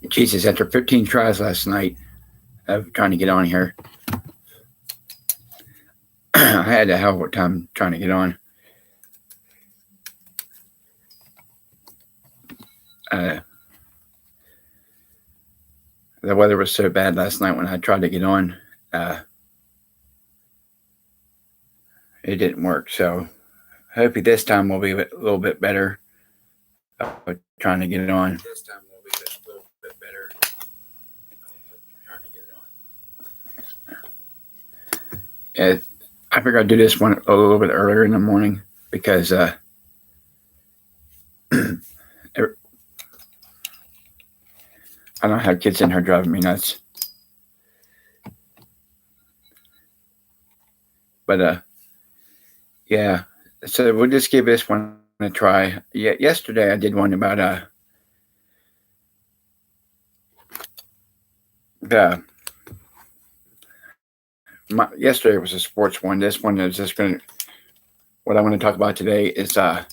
Jesus, after 15 tries last night of trying to get on here, I had a hell of a time trying to get on. Uh, the weather was so bad last night when I tried to get on. It didn't work. So hopefully this time will be a little bit better. Trying to get on. Uh, I figured I'd do this one a little bit earlier in the morning because I don't have kids in here driving me nuts. But yeah. So we'll just give this one a try. Yeah, yesterday I did one about the yesterday was a sports one. This one is just going to what I want to talk about today is I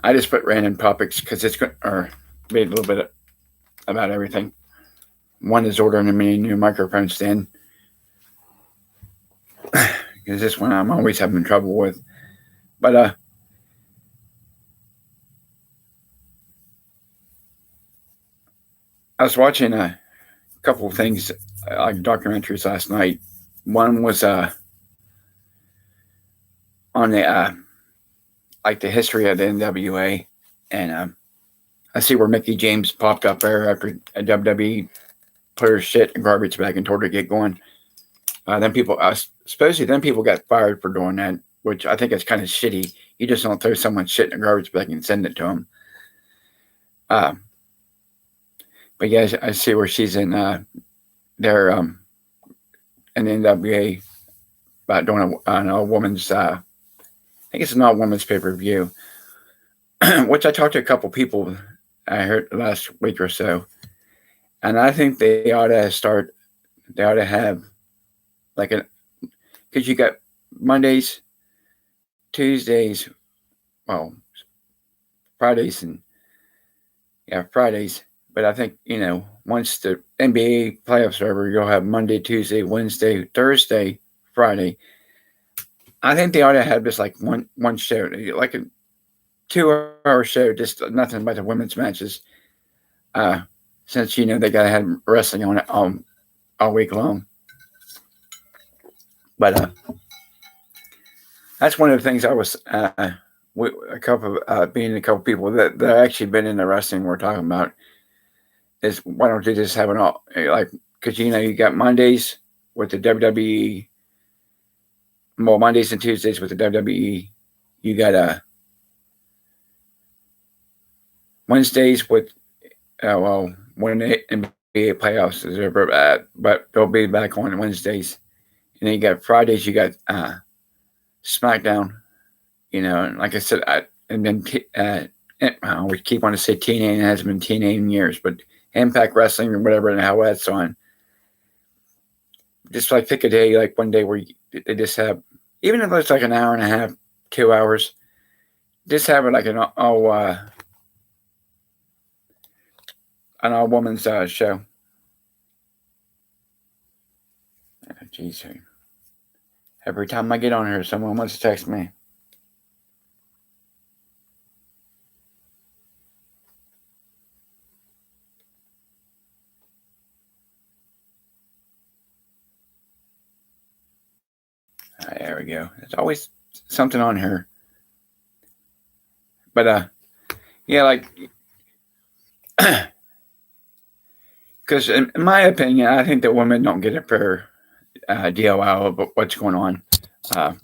just put random topics because it's going or made a little bit about everything. One is ordering a mini new microphone stand because this one I'm always having trouble with. But I was watching a couple of things like documentaries last night. One was on the like the history of the NWA, and I see where Mickey James popped up there after a WWE put her shit and garbage bag and told her to get going. Then people, supposedly, then people got fired for doing that, which I think is kind of shitty. You just don't throw someone's shit in a garbage bag and send it to them. But yeah, I see where she's in their in the NWA about doing an all woman's. I think it's an all woman's pay per view, which I talked to a couple people I heard last week or so, and I think they ought to start. They ought to have like a because you got Mondays, Tuesdays, well, Fridays and Fridays. But I think once the NBA playoffs are over, you'll have Monday, Tuesday, Wednesday, Thursday, Friday. I think they ought to have just like one show, like a 2-hour show, just nothing but the women's matches. Since they gotta have wrestling on it all week long. But that's one of the things I was with a couple being a couple people that actually been in the wrestling we're talking about is why don't you just have an all like because you got Mondays with the WWE, well Mondays and Tuesdays with the WWE, you got Wednesdays with when the NBA playoffs is over, but they'll be back on Wednesdays, and then you got Fridays, you got SmackDown, and like I said, and then I always keep wanting to say TNA, it hasn't been TNA in years, but Impact Wrestling or whatever and how that's on. Just like pick a day, like one day where they just have, even if it's like an hour and a half, 2 hours, just have it like an all woman's show. Jeez, every time I get on here, someone wants to text me. There we go. There's always something on here. But yeah, like because in my opinion, I think that women don't get a fair deal out of what's going on. Of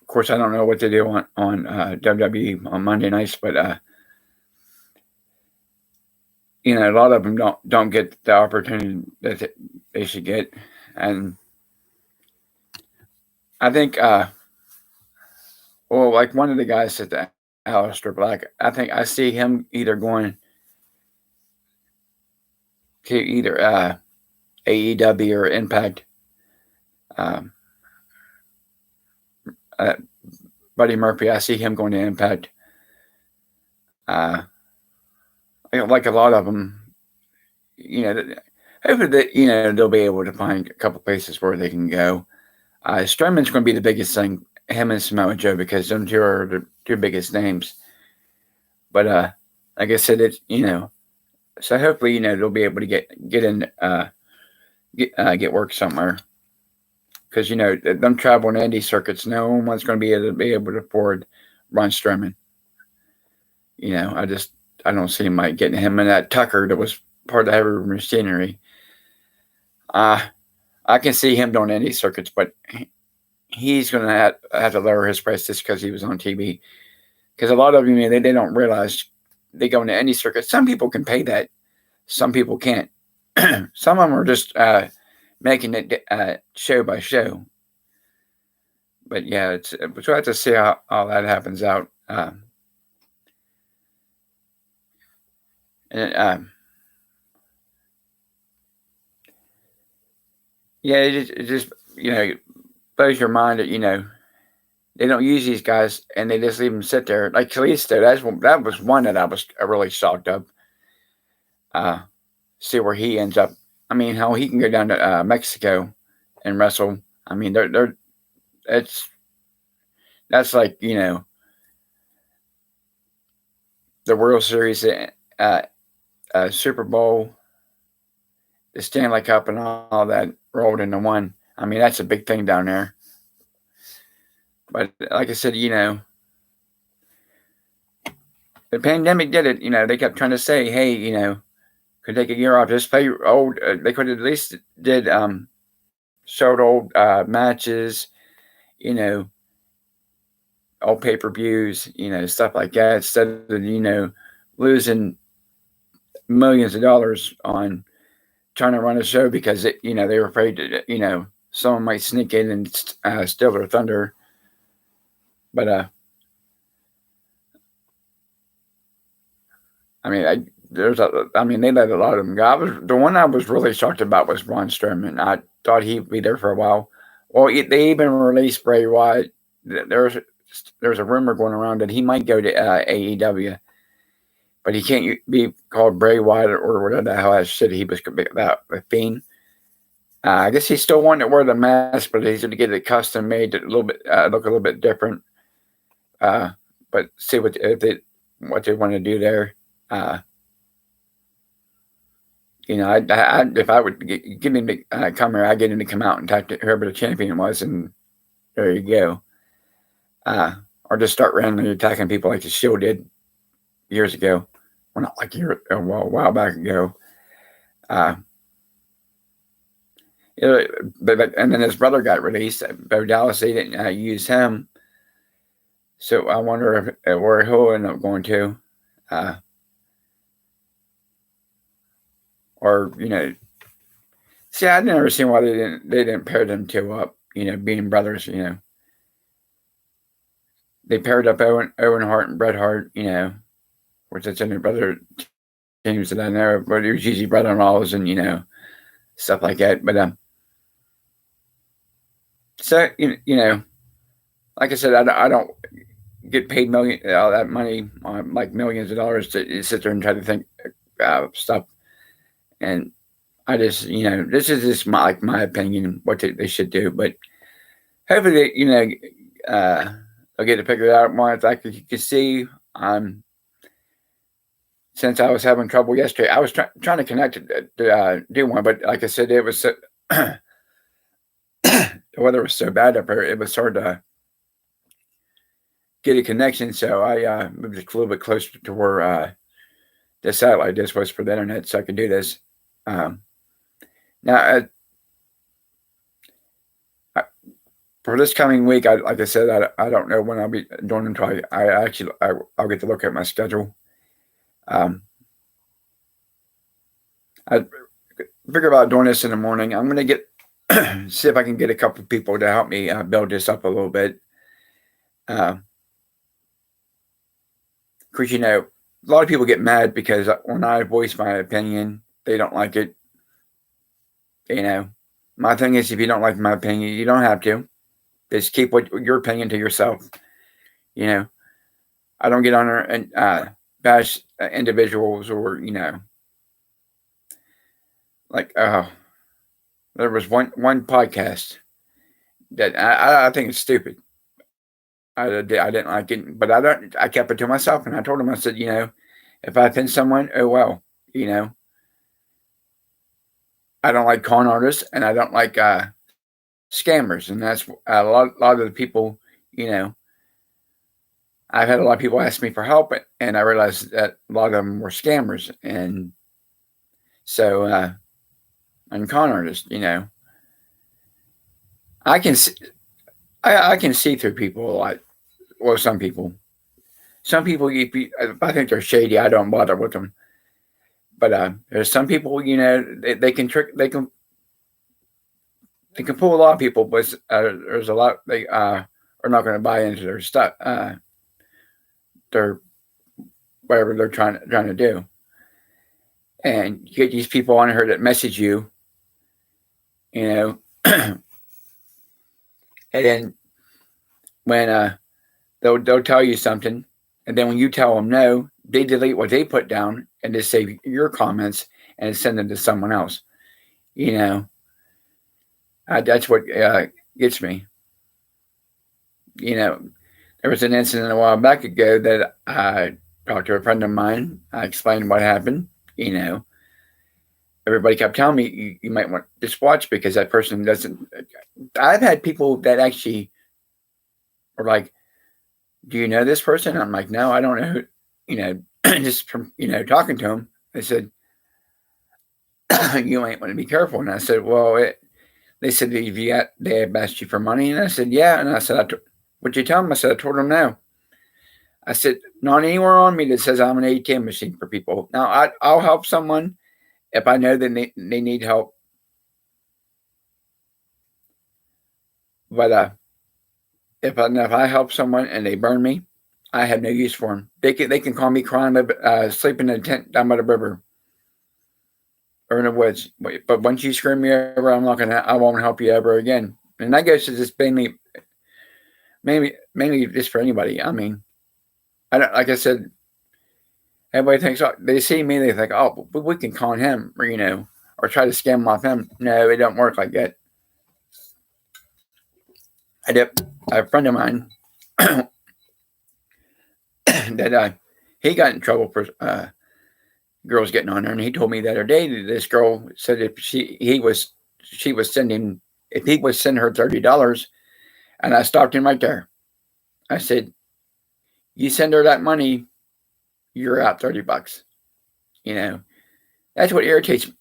course, I don't know what they do on WWE on Monday nights, but a lot of them don't get the opportunity that they should get, and I think like one of the guys said that Aleister Black, I think I see him either going to either AEW or Impact. Buddy Murphy. I see him going to Impact. Like a lot of them, hopefully that they'll be able to find a couple places where they can go. Strowman's going to be the biggest thing, him and Samoa Joe, because them two are the two biggest names. But like I said, it's so hopefully they'll be able to get in get work somewhere, because them traveling indie circuits, no one's going to be able to afford Braun Strowman. I don't see Mike getting him and that Tucker that was part of the heavy machinery. I can see him doing indie circuits, but he's going to have to lower his price just because he was on TV. Because a lot of them, they don't realize they go into indie circuits. Some people can pay that. Some people can't. Some of them are just making it show by show. But yeah, we'll have to see how all that happens out. Yeah, it just blows your mind that they don't use these guys and they just leave them sit there. Like Kalisto, that was one that I was really shocked of. See where he ends up. I mean, how he can go down to Mexico and wrestle. I mean, that's like the World Series, Super Bowl, the Stanley Cup, and all that rolled into one. I mean, that's a big thing down there. But like I said, the pandemic did it. They kept trying to say, hey, could take a year off, just play old. They could at least did showed old matches, old pay-per-views, stuff like that, instead of losing millions of dollars on trying to run a show because they were afraid that someone might sneak in and steal their thunder. But I mean, they let a lot of them go. The one I was really shocked about was Braun Strowman. I thought he'd be there for a while. Well, they even released Bray Wyatt. There's a rumor going around that he might go to AEW, but he can't be called Bray Wyatt or whatever the hell shit he was about a Fiend. I guess he's still wanting to wear the mask, but he's going to get it custom made to look a little bit different. But see what they want to do there. If I would get him to come here, I'd get him to come out and talk to whoever the champion was, and there you go. Or just start randomly attacking people like the Shield did years ago. Well, not like a while back ago. But and then his brother got released. Bo Dallas, they didn't use him. So I wonder where he'll end up going to. Or see, I've never seen why they didn't pair them two up. Being brothers. They paired up Owen Hart and Bret Hart. Which that's any brother teams that I know, but it was usually brother-in-laws and stuff like that. But so like I said, I don't get paid all that money, like millions of dollars, to sit there and try to think stuff. And I just, this is just my opinion what they should do. But hopefully, I'll get to figure it out more. Like you can see, since I was having trouble yesterday, I was trying to connect to do one, but like I said, it was the weather was so bad up here, it was hard to get a connection. So I moved a little bit closer to where the satellite dish was for the internet, so I could do this. Now, for this coming week, like I said, I don't know when I'll be doing until I'll get to look at my schedule. I figure about doing this in the morning. I'm going to see if I can get a couple of people to help me build this up a little bit. Because, a lot of people get mad because when I voice my opinion, they don't like it. My thing is, if you don't like my opinion, you don't have to. Just keep your opinion to yourself. You know, I don't get on there and bash individuals or like there was one podcast that I think it's stupid. I didn't like it, but I kept it to myself, and I told him, I said, if I offend someone, oh well, you know, I don't like con artists, and I don't like scammers, and that's a lot of the people, you know, I've had a lot of people ask me for help, and I realized that a lot of them were scammers, and so and con artists, I can see, I can see through people a lot. Well, some people, if I think they're shady, I don't bother with them. But there's some people, they can trick, they can pull a lot of people, but there's a lot they are not going to buy into their stuff, their whatever they're trying to do. And you get these people on here that message you, you know, and then when they'll tell you something, and then when you tell them no, they delete what they put down and just save your comments and send them to someone else. You know, that's what gets me. You know, there was an incident a while back ago that I talked to a friend of mine. I explained what happened. You know, everybody kept telling me you might want to just watch because that person doesn't. I've had people that actually were like, "Do you know this person?" I'm like, "No, I don't know who." Just from talking to them, they said, "You might want to be careful." And I said, "Well, they said they have asked you for money," and I said, "Yeah." And I said, "What'd you tell them?" I said, "I told them no." I said, "Not anywhere on me that says I'm an ATM machine for people." Now, I'll help someone if I know that they need help, but if I help someone and they burn me, I have no use for them. They can call me crying, sleeping in a tent down by the river or in the woods. But once you screw me over, I won't help you ever again. And that goes to just mainly just for anybody. I mean, I don't, like I said, everybody thinks, oh, they see me, they think, oh, but we can con him, or try to scam off him. No, it don't work like that. I did a friend of mine that he got in trouble for girls getting on there, and he told me the other day that this girl said if he was sending her $30, and I stopped him right there. I said, "You send her that money, you're out $30." That's what irritates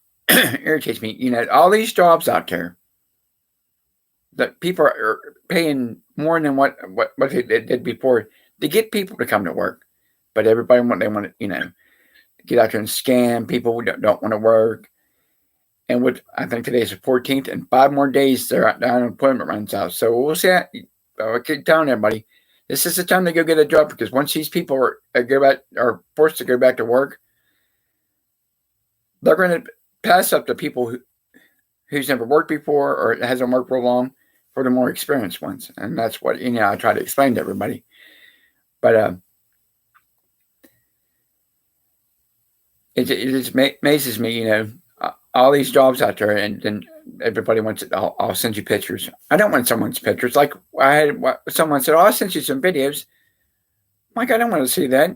me. All these jobs out there that people are paying more than what they did before to get people to come to work, but everybody they want to get out there and scam people who don't want to work. And what I think today is the 14th, and 5 more days their unemployment runs out. So we'll see. I keep telling everybody, this is the time to go get a job, because once these people are forced to go back to work, they're going to pass up the people who's never worked before or hasn't worked for long for the more experienced ones. And that's what I try to explain to everybody. But it just amazes me, all these jobs out there, and then everybody wants it. I'll send you pictures. I don't want someone's pictures. Like I had someone said, "Oh, I'll send you some videos." I'm like, I don't want to see that.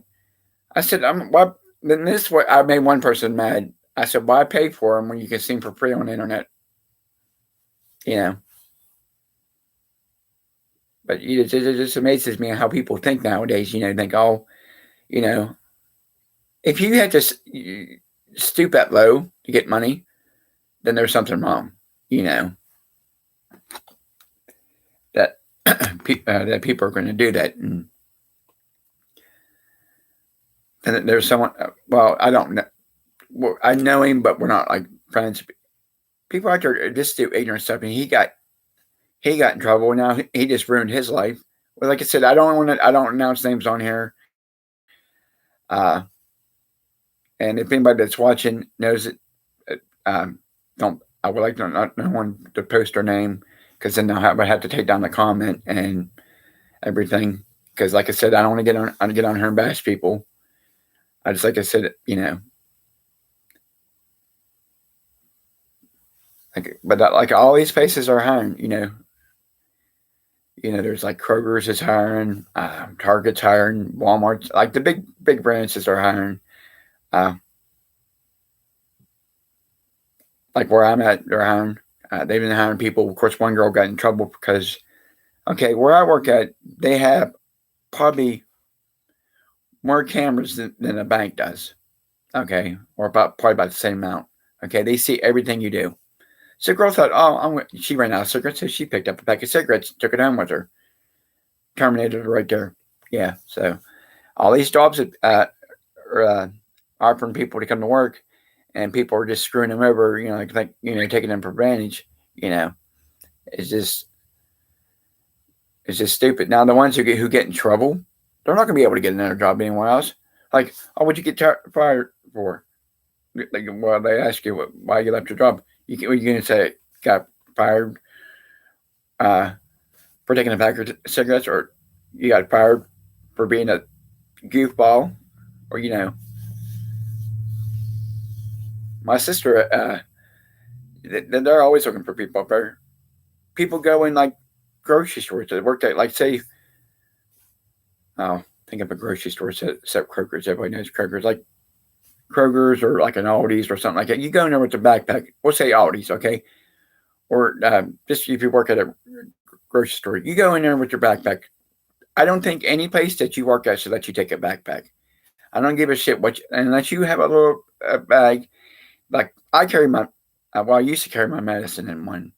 I said, "What?" Then this is what I made one person mad. I said, "Why pay for them when you can see them for free on the internet?" But it just amazes me how people think nowadays. Think, oh, if you had to stoop that low to get money, then there's something wrong. That that people are going to do that. And there's someone. Well, I don't know. Well, I know him, but we're not like friends. People out there just do ignorant stuff, and he got in trouble. Now he just ruined his life. Well, like I said, I don't announce names on here. And if anybody that's watching knows it, don't. I would like not no one to post their name, because then I would have to take down the comment and everything. because, like I said, I don't want to get on her and bash people. I just, like I said, but like all these places are hiring. There's like Kroger's is hiring, Target's hiring, Walmart's, like the big branches are hiring. Uh, like where I'm at, they're hiring. They've been hiring people. Of course, one girl got in trouble because, okay, where I work at, they have probably more cameras than a bank does. Okay, or probably about the same amount. Okay, they see everything you do. So the girl thought, oh, she ran out of cigarettes, so she picked up a pack of cigarettes, took it home with her, terminated it right there. Yeah, so all these jobs are offering people to come to work, and people are just screwing them over. Taking them for advantage. You know, it's just stupid. Now the ones who get in trouble, they're not going to be able to get another job anywhere else. Like, oh, what'd you get fired for? Like, well, they ask you why you left your job. You're going to say got fired for taking a pack of cigarettes, or you got fired for being a goofball, or my sister. They're always looking for people up there. People go in like grocery stores that work at, like, say, oh, think of a grocery store except Kroger's. Everybody knows Kroger's, like Kroger's or like an Aldi's or something like that. You go in there with a backpack. We'll say Aldi's, okay? Or just if you work at a grocery store, you go in there with your backpack. I don't think any place that you work at should let you take a backpack. I don't give a shit unless you have a little bag. Like I carry I used to carry my medicine in one,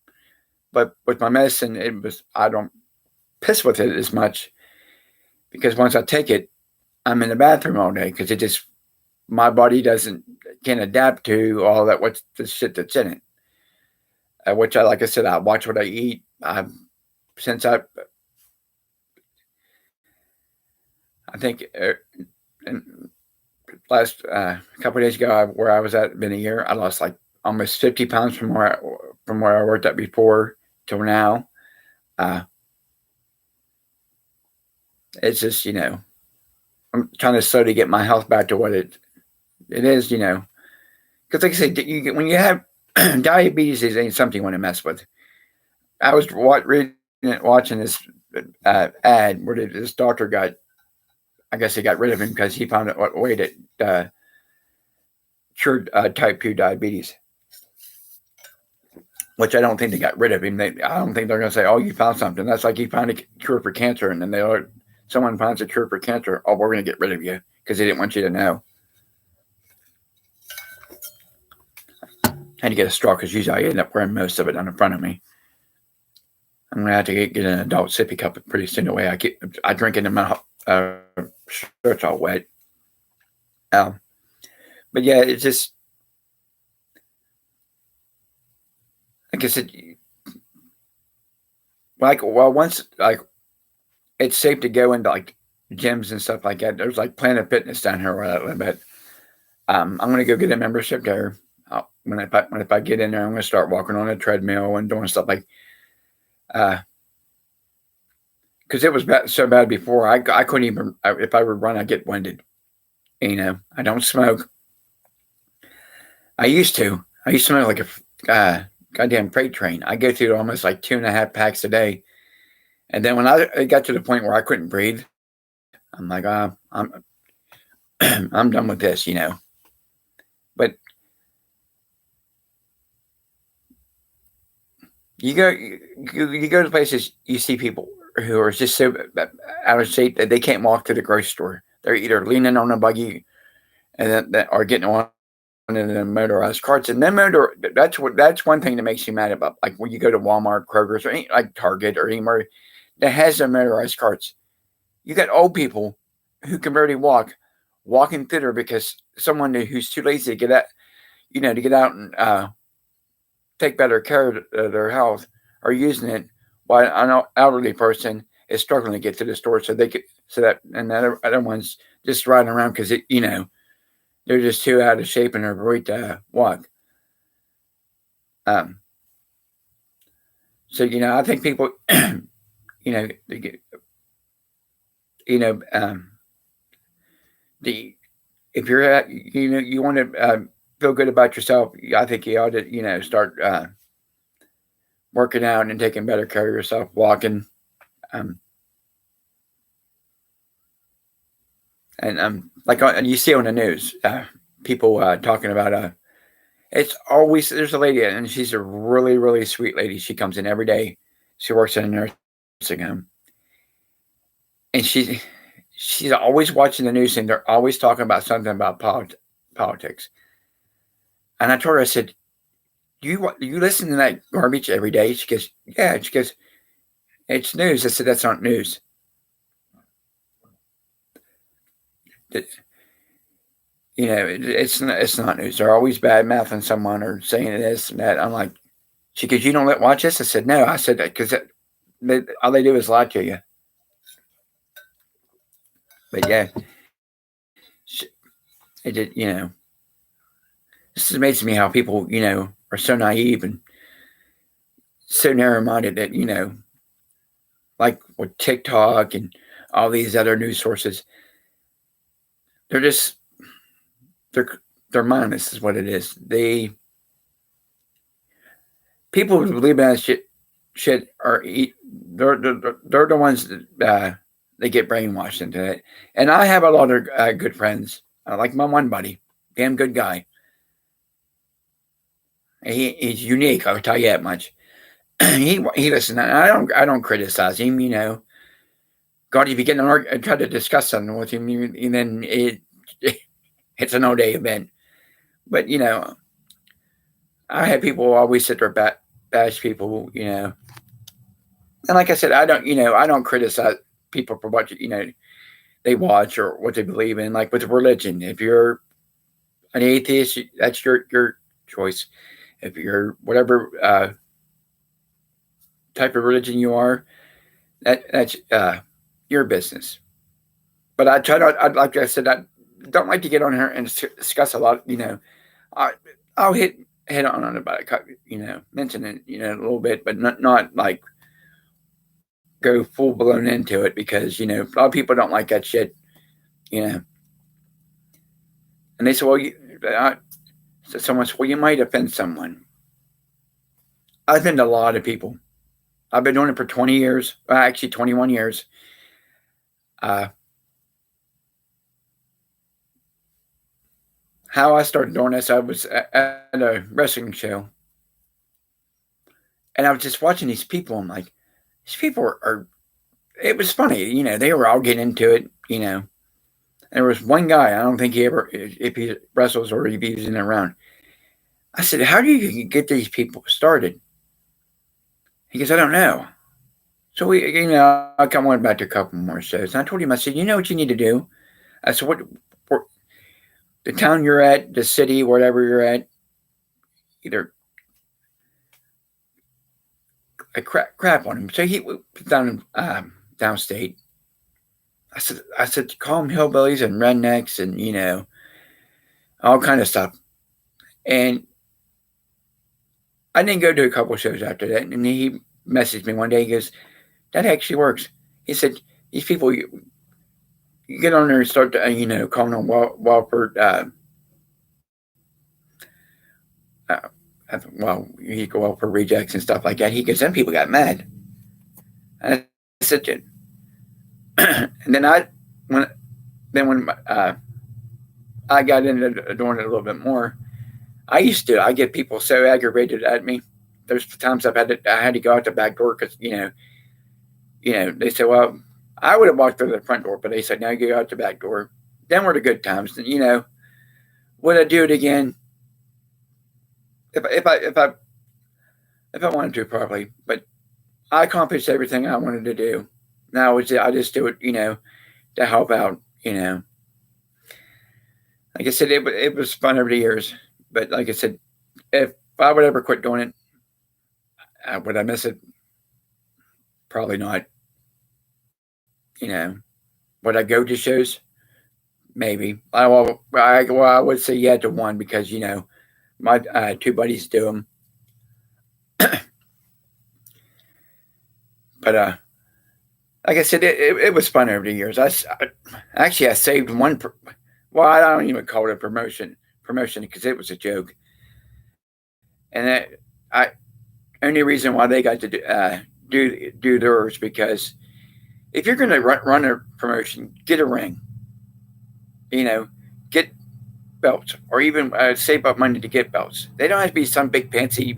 but with my medicine, I don't piss with it as much because once I take it, I'm in the bathroom all day because my body can't adapt to all that what's the shit that's in it. Which like I said, I watch what I eat. Since I think last couple of days ago, where I was at, been a year, I lost like almost 50 pounds from where I worked at before till now. It's just I'm trying to slowly get my health back to what it is, because like I said, when you have diabetes, it ain't something you want to mess with. I was watching this ad where this doctor I guess he got rid of him because he found out what way that cured type 2 diabetes, which I don't think they got rid of him. I don't think they're going to say, oh, you found something. That's like he found a cure for cancer, and then someone finds a cure for cancer. Oh, we're going to get rid of you because they didn't want you to know. I had to get a straw because usually I end up wearing most of it on the front of me. I'm going to have to get an adult sippy cup pretty soon. The way I drink it in my shirt's all wet. But yeah, it's just like I said, once it's safe to go into like gyms and stuff like that. There's like Planet Fitness down here where I live at. I'm gonna go get a membership there. If I get in there, I'm gonna start walking on a treadmill and doing stuff like, because it was so bad before. I couldn't even, if I would run, I'd get winded. I don't smoke. I used to smoke like a goddamn freight train. I go through almost like 2.5 packs a day. And then when I got to the point where I couldn't breathe, I'm like, I'm I'm done with this, But you go to places, you see people who are just so out of shape that they can't walk to the grocery store. They're either leaning on a buggy and then or getting on in the motorized carts. And then that's one thing that makes you mad about, like when you go to Walmart, Kroger's, or like Target or anywhere that has their motorized carts. You got old people who can barely walking through there because someone who's too lazy to get out, to get out and take better care of their health are using it, while an elderly person is struggling to get to the store and the other ones just riding around because they're just too out of shape and they're great to walk. So I think people, you know, the if you're at, you want to feel good about yourself, I think you ought to, start working out and taking better care of yourself, walking, um, and like you see on the news, people talking about it's always there's a lady and she's a really really sweet lady. She comes in every day. She works in a nursing home, and she's always watching the news, and they're always talking about something about politics. And I told her, I said, "Do you listen to that garbage every day?" She goes, "Yeah." She goes, "It's news." I said, "That's not news. It, it's not news. They're always bad mouthing someone or saying this and that." I'm like, she goes, "You don't watch this?" I said, "No." I said, "Because all they do is lie to you." But yeah, it did. This amazes me how people, are so naive and so narrow-minded that like with TikTok and all these other news sources, they're just they're they're mindless is what it is. People who believe in that shit are they're the ones that they get brainwashed into it. And I have a lot of good friends, like my one buddy, damn good guy. He's unique. I'll tell you that much. he listen. I don't criticize him. God, if you get try to discuss something with him, and then it's an all day event. But I have people always sit there bash people. And like I said, I don't criticize people for what they watch or what they believe in. Like with religion, if you're an atheist, that's your choice. If you're whatever type of religion you are, that's your business. But I try to, like I said, I don't like to get on here and discuss a lot. I, I'll hit on about it, mention it, a little bit, but not like go full blown into it because a lot of people don't like that shit, you know. And they say, well, so someone said, well, you might offend someone. I offend a lot of people. I've been doing it for 20 years, actually 21 years. Uh, how I started doing this, I was at a wrestling show, and I was just watching these people. I'm like, these people are it was funny, they were all getting into it, There was one guy, I don't think he ever, if he wrestles or if he's in around. I said, how do you get these people started? He goes, I don't know. So I come on back to a couple more shows. And I told him, I said, you know what you need to do? I said, what the town you're at, the city, whatever you're at, either crap on him. So he was down downstate. I said, call them hillbillies and rednecks and all kind of stuff. And I didn't go to a couple shows after that. And he messaged me one day. He goes, that actually works. He said, these people, you get on there and start to, calling them Walford, well, you go out for rejects and stuff like that. He goes, then people got mad. And I said, and then when I got into doing it a little bit more, I get people so aggravated at me. There's times I had to go out the back door because they said, well, I would have walked through the front door, but they said, no, you go out the back door. Then were the good times. And would I do it again? If I wanted to, probably. But I accomplished everything I wanted to do. Now I just do it, to help out. Like I said, it was fun over the years. But like I said, if I would ever quit doing it, would I miss it? Probably not. Would I go to shows? Maybe. I would say yeah to one because my two buddies do them. But like I said, it was fun over the years. Actually I saved one. Well, I don't even call it a promotion because it was a joke. And I only reason why they got to do theirs because if you're going to run a promotion, get a ring. Get belts, or even save up money to get belts. They don't have to be some big fancy,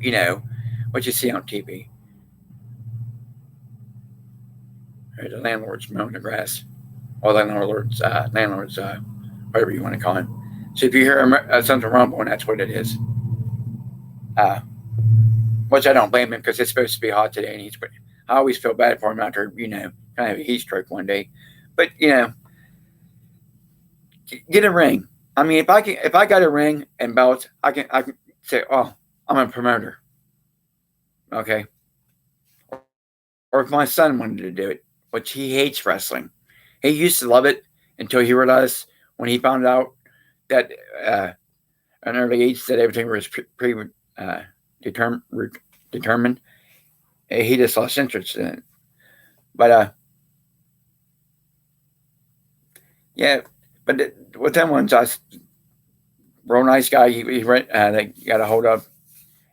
what you see on TV. Or the landlord's mowing the grass, or landlord's whatever you want to call him. So if you hear something rumbling, that's what it is. Uh, which I don't blame him because it's supposed to be hot today, and I always feel bad for him after kind of a heat stroke one day. But get a ring. I mean, if I got a ring and belts, I can say, oh, I'm a promoter. Okay. Or if my son wanted to do it, which he hates wrestling. He used to love it until he realized when he found out that at an early age that everything was determined. He just lost interest in it. But yeah, but with them ones, real nice guy. They got a hold of,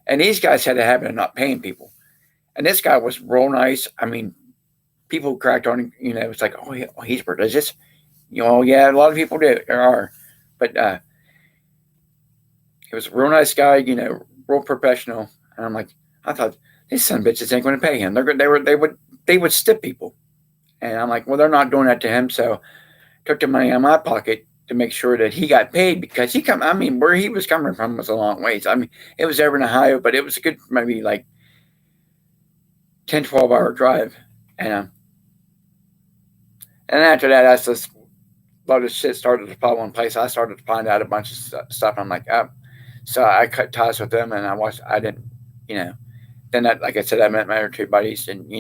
and these guys had a habit of not paying people. And this guy was real nice. I mean, people cracked on him. It's like, oh, he's religious. Yeah, a lot of people are, but he was a real nice guy. Real professional. And I'm like, I thought these son of bitches ain't going to pay him. They would stiff people, and I'm like, well, they're not doing that to him. So took the money out of my pocket to make sure that he got paid because where he was coming from was a long ways. I mean, it was over in Ohio, but it was a good maybe like 10, 12-hour drive. And after that, that's just a lot of shit started to fall in place. I started to find out a bunch of stuff. I'm like, oh. So I cut ties with them, and I didn't, then like I said, I met my other two buddies, and,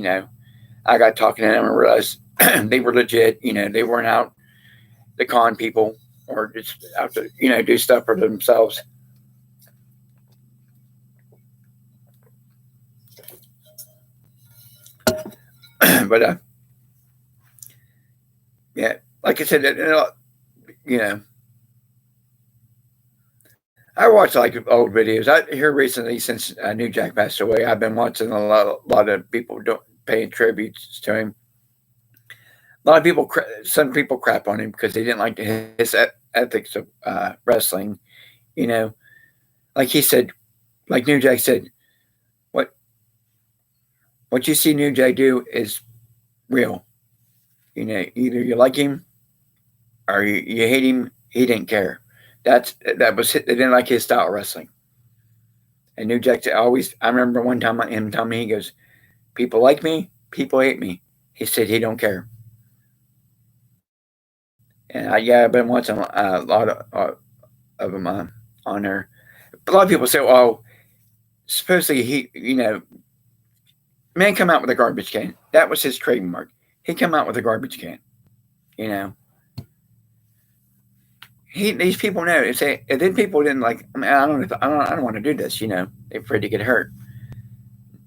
I got talking to them and realized they were legit. They weren't out to con people or just out to, do stuff for themselves. But yeah, like I said, I watch like old videos. Here recently, since New Jack passed away, I've been watching a lot of people paying tributes to him. A lot of people, some people crap on him because they didn't like his ethics of wrestling. Like he said, like New Jack said, what you see New Jack do is real. Either you like him or you hate him. He didn't care. That was it. They didn't like his style of wrestling. And New Jack always. I remember one time him telling me, he goes, "People like me, people hate me." He said he don't care. And I've been watching a lot of them on there. A lot of people say, "Oh, supposedly man come out with a garbage can. That was his trademark. He come out with a garbage can. These people know. And then people didn't like. I don't want to do this. They're afraid to get hurt.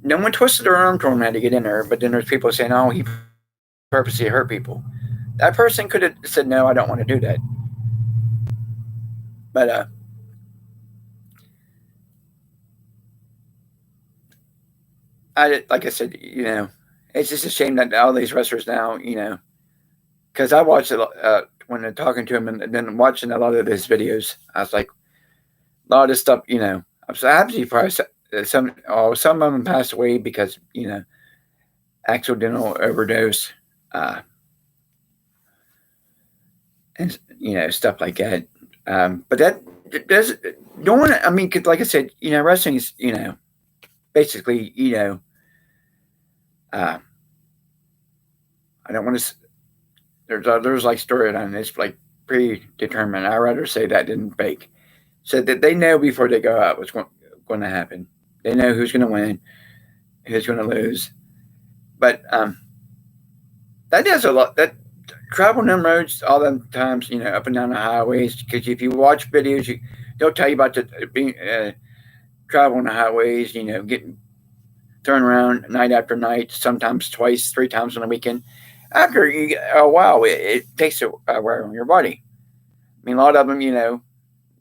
No one twisted their arm to him how to get in there. But then there's people saying, "Oh, he purposely hurt people." That person could have said, "No, I don't want to do that." But like I said, it's just a shame that all these wrestlers now, because I watched it when they're talking to him, and then watching a lot of his videos, I was like, a lot of stuff, I'm so happy probably some of them passed away because accidental overdose, and stuff like that. But that does don't. I mean, cause like I said, wrestling is basically I don't want to. There's like storyline. It's like predetermined. I'd rather say that than fake. So that they know before they go out what's going to happen. They know who's going to win, who's going to lose. But that does a lot. That traveling them roads all the times, up and down the highways. Because if you watch videos, they'll tell you about being traveling the highways. Getting thrown around night after night, sometimes twice, 3 times on a weekend. After a while, it takes a wear on your body. I mean, a lot of them,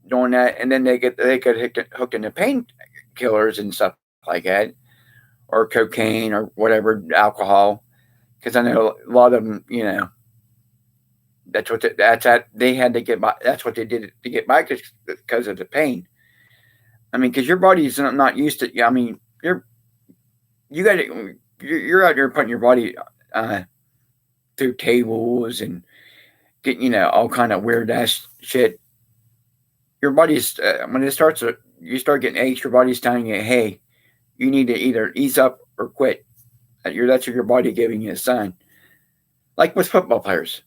doing that, and then they get hooked into painkillers and stuff like that, or cocaine or whatever, alcohol. Because I know a lot of them, they had to get by. That's what they did to get by because of the pain. I mean, because your body's not used to. I mean, you got to you're out there putting your body uh, through tables and getting all kind of weird ass shit. Your body's when it starts to you start getting aches. Your body's telling you, hey, you need to either ease up or quit. That's your body giving you a sign. Like with football players.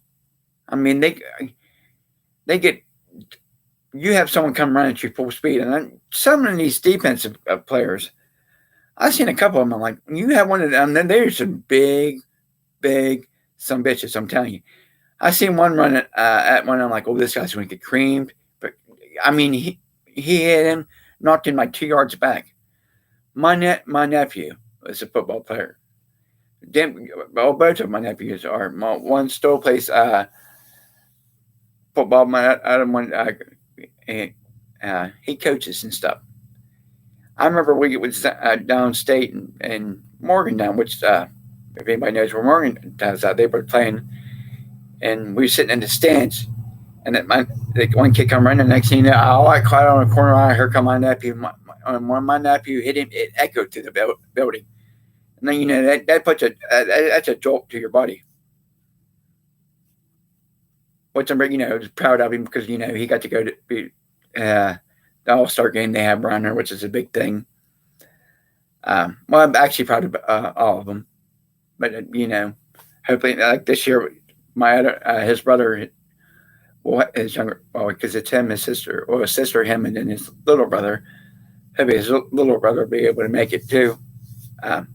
I mean, they get you have someone come running at you full speed, and then some of these defensive players, I've seen a couple of them. I'm like, you have one of them, then there's some big, some bitches. I'm telling you, I seen one running at one. I'm like, oh, this guy's going to get creamed. But I mean, he hit him, knocked him like 2 yards back. My nephew was a football player. Well, both of my nephews are. One still plays football. My other one, he coaches and stuff. I remember we was downstate in Morgantown, which if anybody knows where Morgantown's at, they were playing, and we were sitting in the stands, and the one kid come running. The next thing you know, I caught on a corner. I heard come my nephew. When my nephew hit him, it echoed to the building. And then that puts that's a jolt to your body. Which I'm proud of him because he got to go to be the All-Star game they have around there, which is a big thing. Well, I'm actually proud of all of them, but hopefully like this year, his brother, his younger, because it's him, his sister, or his sister, him, and then his little brother. Maybe his little brother will be able to make it too. Um,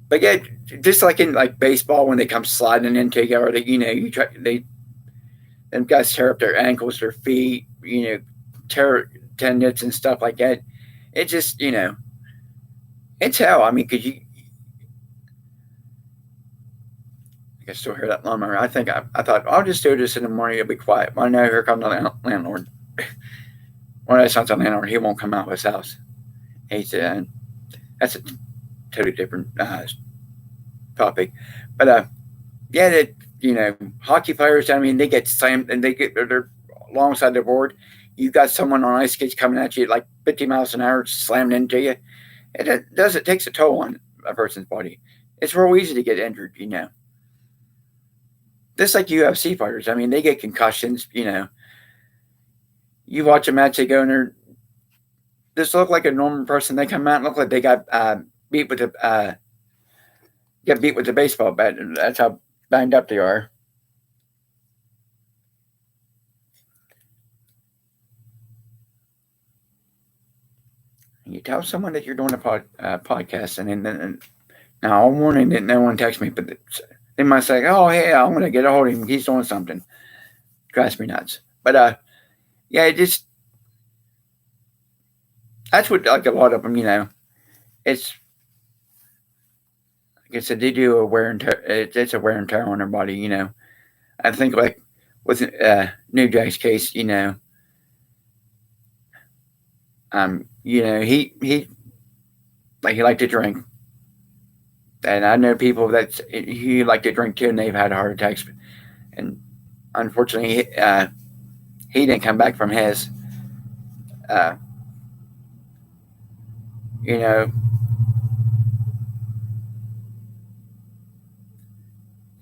but yeah, just like in like baseball when they come sliding in together, you try them guys tear up their ankles, their feet, tear tendons and stuff like that. It just it's hell. I mean, because I can still hear that lawnmower. I thought I'll just do this in the morning. It'll be quiet. Well, no, here comes the landlord. When that sounds like landlord, he won't come out of his house. He's that's a totally different topic. But yeah, that hockey players. I mean, they get slammed and they're alongside the board. You got someone on ice skates coming at you at like 50 miles an hour, slammed into you. It takes a toll on a person's body. It's real easy to get injured. Just like UFC fighters. I mean, they get concussions. You watch a match, they go in there, just look like a normal person. They come out and look like they got beat with a baseball bat. That's how banged up they are. You tell someone that you're doing a podcast, and then now all morning didn't no one text me, but they might say, "Oh, hey, I'm gonna get a hold of him. He's doing something." Drives me nuts. But yeah, it just that's what like a lot of them. It's like I said, they do a wear and tear. It's a wear and tear on their body. I think like with New Jack's case, he like he liked to drink, and I know people that he liked to drink too, and they've had heart attacks, and unfortunately, he didn't come back from his. Uh, you know,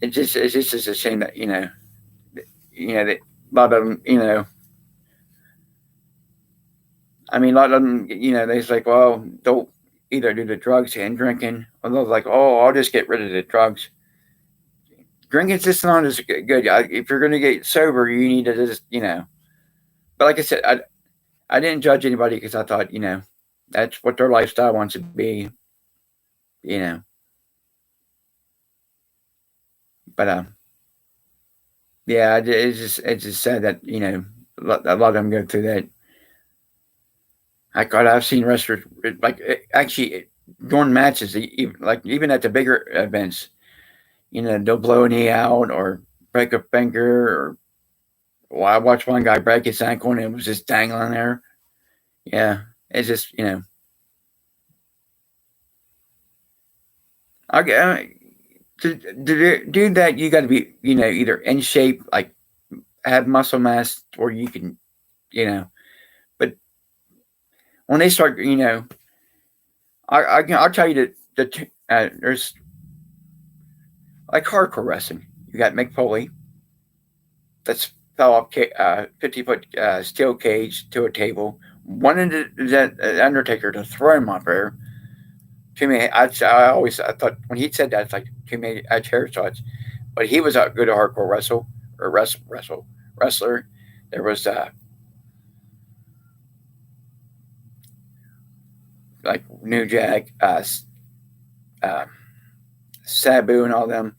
it's just a shame that that a lot of them, I mean, a lot of them, they're like, well, don't either do the drugs and drinking, or they're like, oh, I'll just get rid of the drugs. Drinking's just not as good. If you're going to get sober, you need to just, But like I said, I didn't judge anybody because I thought, that's what their lifestyle wants to be, you know. But yeah, it's just sad that a lot of them go through that. God, I've seen wrestlers like actually during matches, even at the bigger events, they'll blow a knee out or break a finger. Or well, I watched one guy break his ankle and it was just dangling there. Yeah, it's just I to do that, you got to be either in shape, like have muscle mass, or you can you know. But when they start, I'll tell you that there's like hardcore wrestling. You got Mick Foley that's fell off 50-foot steel cage to a table. Wanted the Undertaker to throw him off there. To me, I thought when he said that, it's like to me I chair shots. But he was a good hardcore wrestler. There was like New Jack, uh, Sabu, and all them.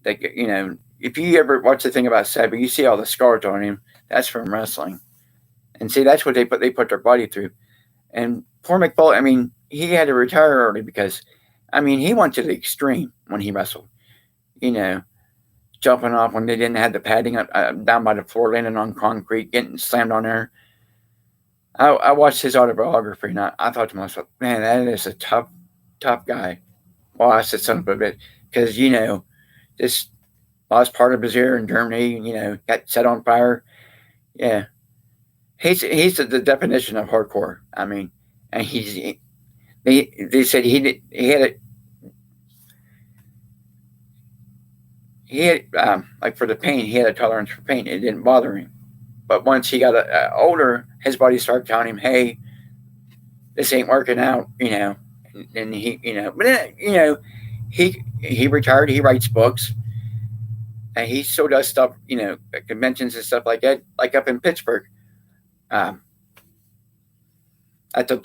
Like if you ever watch the thing about Sabu, you see all the scars on him. That's from wrestling, and see that's what they put their body through. And poor McFall, I mean, he had to retire early because, I mean, he went to the extreme when he wrestled. You know, jumping off when they didn't have the padding up, down by the floor, landing on concrete, getting slammed on there. I watched his autobiography and I thought to myself, man, that is a tough guy. Well, I said son of a bit because this lost part of his ear in Germany. Got set on fire. Yeah, he's the definition of hardcore. I mean, and they said he had like for the pain, he had a tolerance for pain. It didn't bother him. But once he got older, his body started telling him, "Hey, this ain't working out," And but then, he retired. He writes books, and he still does stuff, at conventions and stuff like that, like up in Pittsburgh, um, at the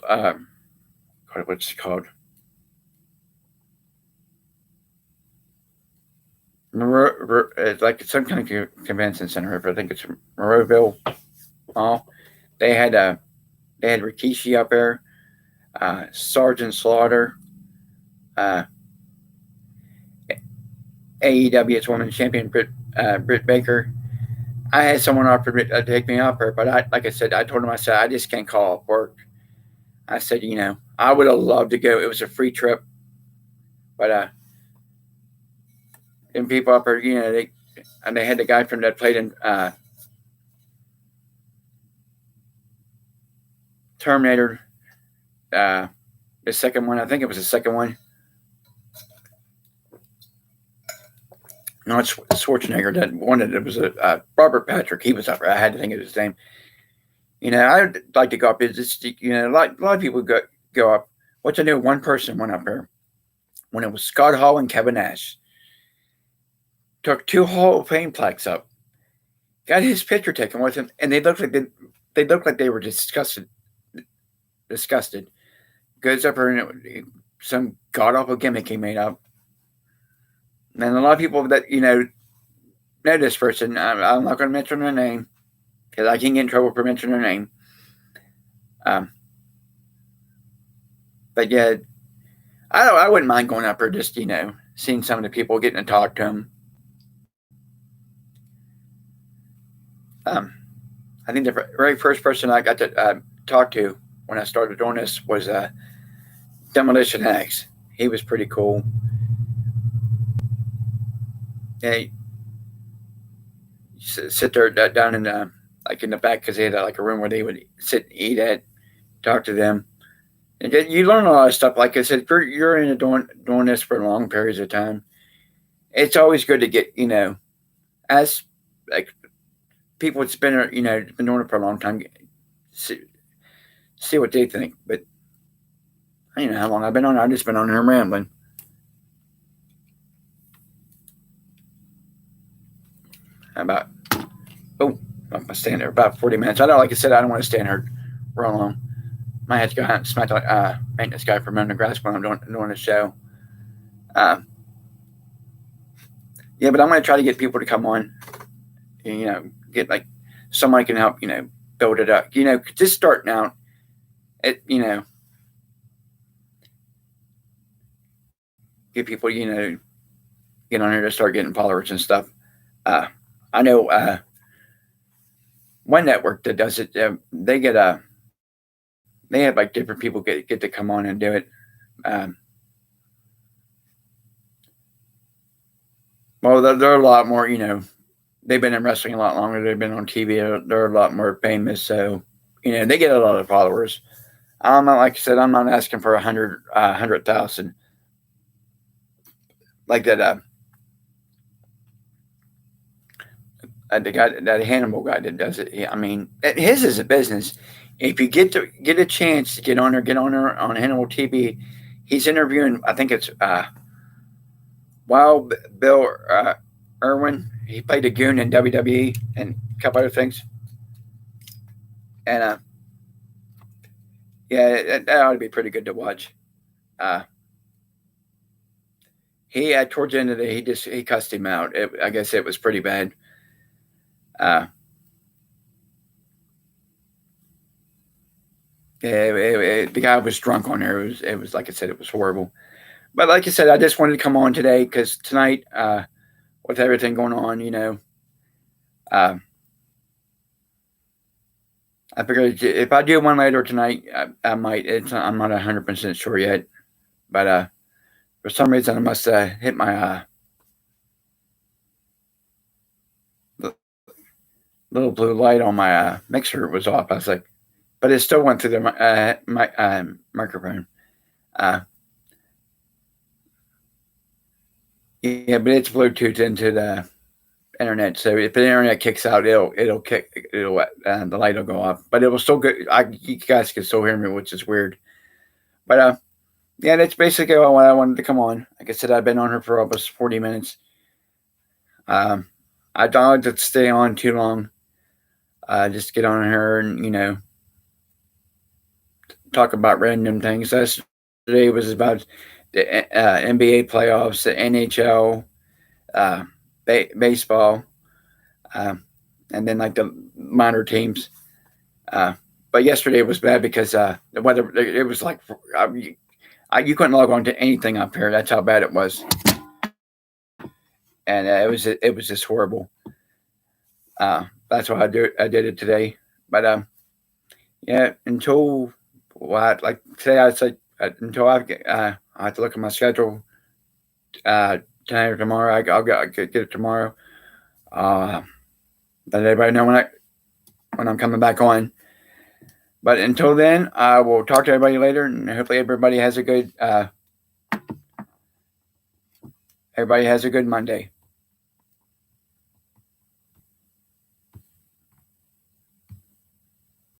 what's it called? It's like some kind of convention center. I think it's Monroeville Mall. They had Rikishi up there, Sergeant Slaughter, uh, AEW's Women's Champion Britt Baker. I had someone offer to take me up there, but like I said, I told him, I said, I just can't call it work. I said, I would have loved to go. It was a free trip, but and people up there, they had the guy from that played in Terminator, the second one. I think it was the second one. No, it's Schwarzenegger that wanted it. Was Robert Patrick. He was up there. I had to think of his name. I'd like to go up. It's just, a lot of people go up. What's I knew one person went up there when it was Scott Hall and Kevin Nash. Took 2 Hall of Fame plaques up, got his picture taken with him, and they looked like they were disgusted. Goes up there and some god awful gimmick he made up. And a lot of people that know this person. I'm not going to mention their name because I can get in trouble for mentioning their name. But yeah, I wouldn't mind going up there, just seeing some of the people, getting to talk to them. I think the very first person I got to talk to when I started doing this was Demolition X. He was pretty cool. They sit there down in like in the back because they had like a room where they would sit and eat at, talk to them, and you learn a lot of stuff. Like I said, if you're into doing this for long periods of time, it's always good to get as like people that's been been doing it for a long time, see what they think. But I don't know how long I've been on. I've just been on here rambling. About I'm staying there about 40 minutes. Like I said, I don't want to stand here real long. Might have to go out and smack the maintenance guy from under grass when I'm doing a show. Yeah, but I'm going to try to get people to come on. And, get like somebody can help. Build it up. Just starting out. Give people get on here to start getting followers and stuff. I know one network that does it. They have like different people get to come on and do it. Um, well, they're a lot more. They've been in wrestling a lot longer. They've been on TV. They're a lot more famous. So they get a lot of followers. I'm not, like I said, I'm not asking for 100,000 like that. The guy, that Hannibal guy that does it. I mean, his is a business. If you get a chance to get on there on Hannibal TV, he's interviewing. I think it's Wild Bill Irwin. He played a goon in WWE and a couple other things. And yeah, that ought to be pretty good to watch. He towards the end of the day, he cussed him out. I guess it was pretty bad. Uh, the guy was drunk on there. It was like I said, it was horrible. But like I said, I just wanted to come on today because tonight, with everything going on, I figured if I do one later tonight, I might. I'm not 100% sure yet, but for some reason I must hit my little blue light on my mixer was off. I was like, but it still went through the microphone. Yeah, but it's Bluetooth into the internet. So if the internet kicks out, the light will go off. But it will still go. You guys can still hear me, which is weird. But yeah, that's basically what I wanted to come on. Like I said, I've been on her for almost 40 minutes. I don't like to stay on too long. Just get on her and talk about random things. Today was about the NBA playoffs, the NHL, baseball, and then like the minor teams. But yesterday was bad because the weather. It was like you couldn't log on to anything up here. That's how bad it was, and it was just horrible. That's why I did it today. But yeah, until like today, I said until I have to look at my schedule tonight or tomorrow. I'll get it tomorrow. Let everybody know when I'm coming back on. But until then, I will talk to everybody later, and hopefully everybody has a good Monday.